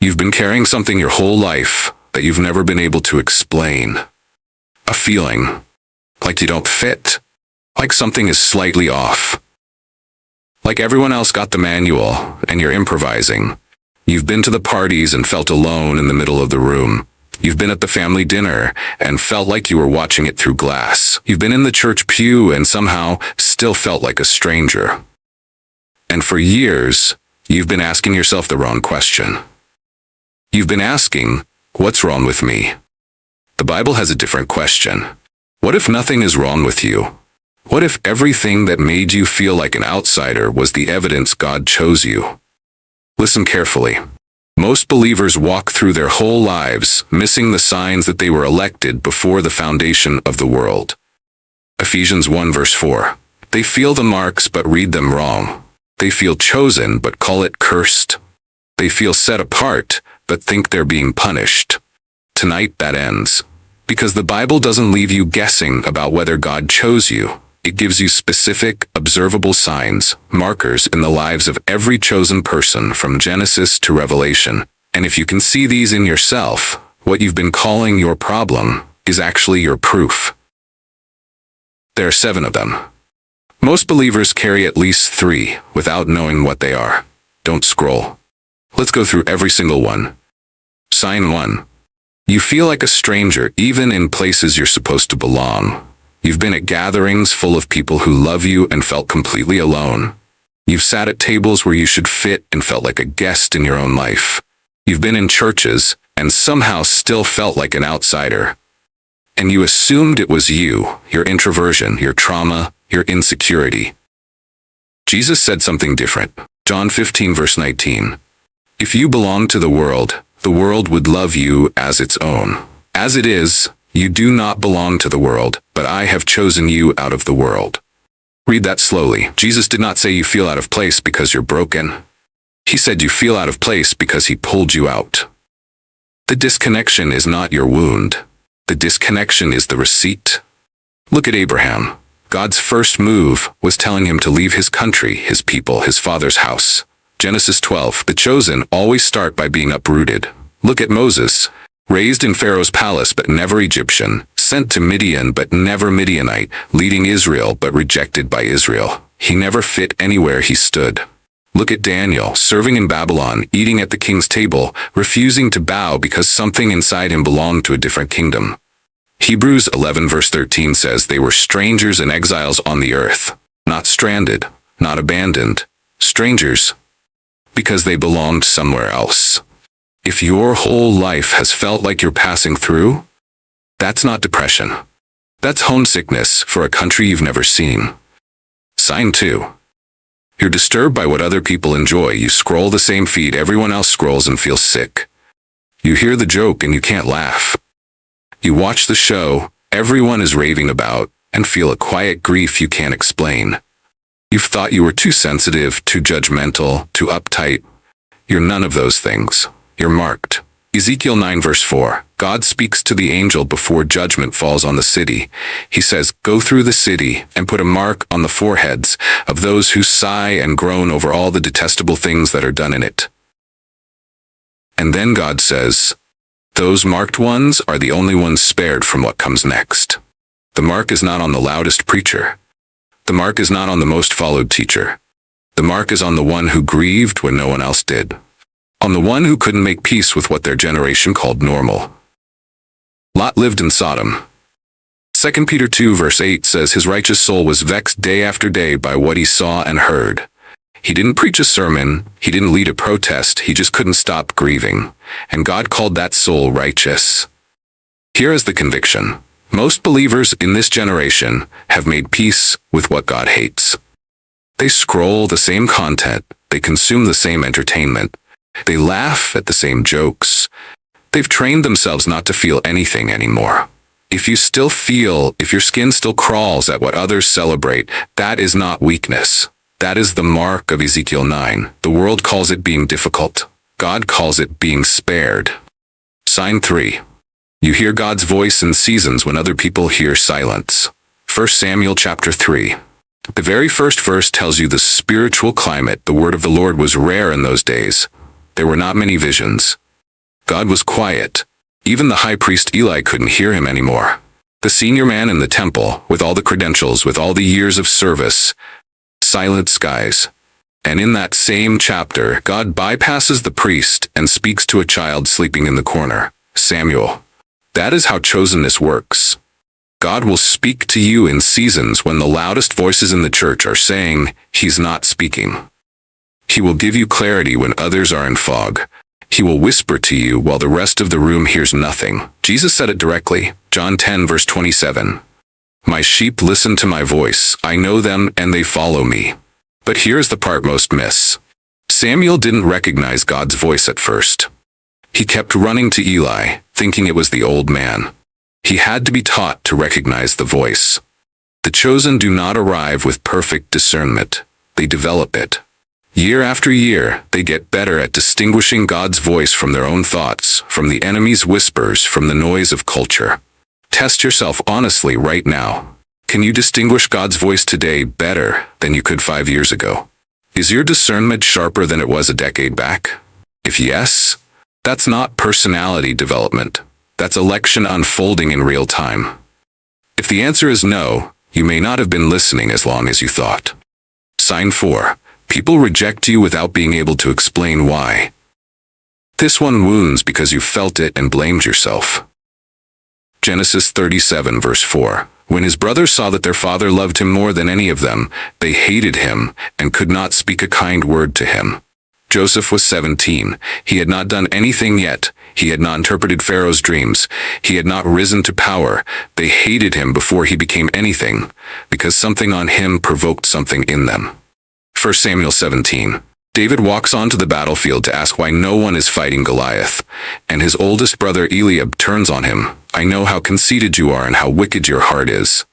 You've been carrying something your whole life that you've never been able to explain. A feeling like you don't fit, like something is slightly off. Like everyone else got the manual and you're improvising. You've been to the parties and felt alone in the middle of the room. You've been at the family dinner and felt like you were watching it through glass. You've been in the church pew and somehow still felt like a stranger. And for years, you've been asking yourself the wrong question. You've been asking, what's wrong with me? The Bible has a different question. What if nothing is wrong with you? What if everything that made you feel like an outsider was the evidence God chose you? Listen carefully. Most believers walk through their whole lives missing the signs that they were elected before the foundation of the world. Ephesians 1 verse 4. They feel the marks but read them wrong. They feel chosen but call it cursed. They feel set apart but think they're being punished. Tonight that ends. Because the Bible doesn't leave you guessing about whether God chose you. It gives you specific, observable signs, markers in the lives of every chosen person from Genesis to Revelation. And if you can see these in yourself, what you've been calling your problem is actually your proof. There are 7 of them. Most believers carry at least 3 without knowing what they are. Don't scroll. Let's go through every single one. Sign 1. You feel like a stranger even in places you're supposed to belong. You've been at gatherings full of people who love you and felt completely alone. You've sat at tables where you should fit and felt like a guest in your own life. You've been in churches and somehow still felt like an outsider. And you assumed it was you, your introversion, your trauma, your insecurity. Jesus said something different. John 15 verse 19. If you belong to the world would love you as its own. As it is, you do not belong to the world, but I have chosen you out of the world. Read that slowly. Jesus did not say you feel out of place because you're broken. He said you feel out of place because he pulled you out. The disconnection is not your wound. The disconnection is the receipt. Look at Abraham. God's first move was telling him to leave his country, his people, his father's house. Genesis 12. The chosen always start by being uprooted. Look at Moses. Raised in Pharaoh's palace but never Egyptian, sent to Midian but never Midianite, leading Israel but rejected by Israel. He never fit anywhere he stood. Look at Daniel, serving in Babylon, eating at the king's table, refusing to bow because something inside him belonged to a different kingdom. Hebrews 11 verse 13 says they were strangers and exiles on the earth, not stranded, not abandoned, strangers, because they belonged somewhere else. If your whole life has felt like you're passing through, that's not depression. That's homesickness for a country you've never seen. Sign 2. You're disturbed by what other people enjoy. You scroll the same feed everyone else scrolls and feel sick. You hear the joke and you can't laugh. You watch the show everyone is raving about and feel a quiet grief you can't explain. You've thought you were too sensitive, too judgmental, too uptight. You're none of those things. You're marked. Ezekiel 9 verse 4. God speaks to the angel before judgment falls on the city. He says, go through the city and put a mark on the foreheads of those who sigh and groan over all the detestable things that are done in it. And then God says, those marked ones are the only ones spared from what comes next. The mark is not on the loudest preacher. The mark is not on the most followed teacher. The mark is on the one who grieved when no one else did. On the one who couldn't make peace with what their generation called normal. Lot lived in Sodom. 2 Peter 2 verse 8 says his righteous soul was vexed day after day by what he saw and heard. He didn't preach a sermon, he didn't lead a protest, he just couldn't stop grieving. And God called that soul righteous. Here is the conviction. Most believers in this generation have made peace with what God hates. They scroll the same content, they consume the same entertainment. They laugh at the same jokes. They've trained themselves not to feel anything anymore. If you still feel, if your skin still crawls at what others celebrate, that is not weakness. That is the mark of Ezekiel 9. The world calls it being difficult. God calls it being spared. Sign 3. You hear God's voice in seasons when other people hear silence. 1 Samuel chapter 3. The very first verse tells you the spiritual climate. The word of the Lord was rare in those days. There were not many visions. God was quiet. Even the high priest Eli couldn't hear him anymore. The senior man in the temple, with all the credentials, with all the years of service, silent skies. And in that same chapter, God bypasses the priest and speaks to a child sleeping in the corner. Samuel. That is how chosenness works. God will speak to you in seasons when the loudest voices in the church are saying, "He's not speaking." He will give you clarity when others are in fog. He will whisper to you while the rest of the room hears nothing. Jesus said it directly, John 10 verse 27. My sheep listen to my voice. I know them and they follow me. But here's the part most miss. Samuel didn't recognize God's voice at first. He kept running to Eli, thinking it was the old man. He had to be taught to recognize the voice. The chosen do not arrive with perfect discernment. They develop it. Year after year, they get better at distinguishing God's voice from their own thoughts, from the enemy's whispers, from the noise of culture. Test yourself honestly right now. Can you distinguish God's voice today better than you could 5 years ago? Is your discernment sharper than it was a decade back? If yes, that's not personality development. That's election unfolding in real time. If the answer is no, you may not have been listening as long as you thought. Sign 4. People reject you without being able to explain why. This one wounds because you felt it and blamed yourself. Genesis 37 verse 4. When his brothers saw that their father loved him more than any of them, they hated him and could not speak a kind word to him. Joseph was 17. He had not done anything yet. He had not interpreted Pharaoh's dreams. He had not risen to power. They hated him before he became anything, because something on him provoked something in them. 1 Samuel 17. David walks onto the battlefield to ask why no one is fighting Goliath, and his oldest brother Eliab turns on him. I know how conceited you are and how wicked your heart is.